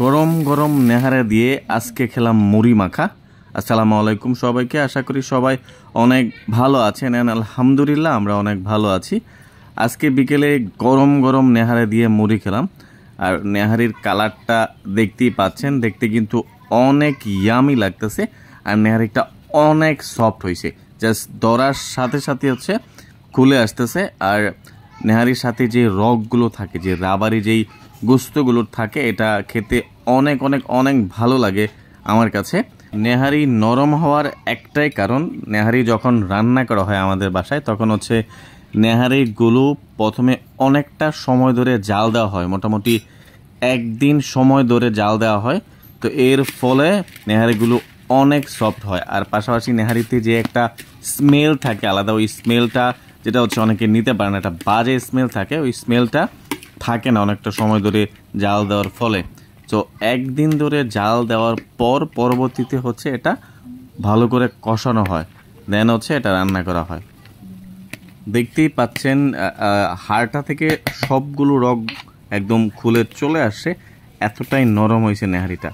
গরম গরম নেহারে দিয়ে আজকে খেলাম মুড়ি মাখা। আসসালামু আলাইকুম সবাইকে, আশা করি সবাই অনেক ভালো আছেন। আলহামদুলিল্লাহ আমরা অনেক ভালো আছি। আজকে বিকেলে গরম গরম নেহারে দিয়ে মুড়ি খেলাম। আর নেহারির কালারটা দেখতেই পাচ্ছেন, দেখতে কিন্তু অনেক ইয়ামি লাগতেছে। আর নেহারিটা অনেক সফট হয়েছে, জাস্ট ধরার সাথে সাথে হচ্ছে খুলে আসতেছে। আর নেহারির সাথে যে রগগুলো থাকে, যে রাবারি যেই গোস্তগুলো থাকে, এটা খেতে অনেক অনেক অনেক ভালো লাগে আমার কাছে। নেহারি নরম হওয়ার একটাই কারণ, নেহারি যখন রান্না করা হয় আমাদের বাসায়, তখন হচ্ছে নেহারিগুলো প্রথমে অনেকটা সময় ধরে জাল দেওয়া হয়, মোটামুটি একদিন সময় ধরে জাল দেওয়া হয়। তো এর ফলে নেহারিগুলো অনেক সফট হয়। আর পাশাপাশি নেহারিতে যে একটা স্মেল থাকে আলাদা, ওই স্মেলটা যেটা হচ্ছে অনেকে নিতে পারে না, একটা বাজে স্মেল থাকে, ওই স্মেলটা থাকে না অনেকটা সময় ধরে জাল দেওয়ার ফলে। তো একদিন ধরে জাল দেওয়ার পর পরবর্তীতে হচ্ছে এটা ভালো করে কষানো হয়, দেন হচ্ছে এটা রান্না করা হয়। দেখতেই পাচ্ছেন হাড়টা থেকে সবগুলো রগ একদম খুলে চলে আসছে, এতটাই নরম হয়েছে নেহারিটা।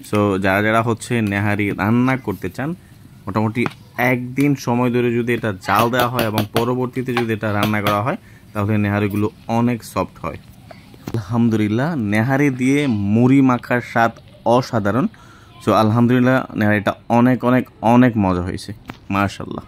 সো যারা যারা হচ্ছে নেহারি রান্না করতে চান, মোটামুটি একদিন সময় ধরে যদি এটা জাল দেওয়া হয় এবং পরবর্তীতে যদি এটা রান্না করা হয়, তাহলে নেহারিগুলো অনেক সফট হয়। আলহামদুলিল্লাহ, নেহারি দিয়ে মুড়ি মাখার স্বাদ অসাধারণ। সো আলহামদুলিল্লাহ, নেহারিটা অনেক অনেক অনেক মজা হয়েছে, মাশাআল্লাহ।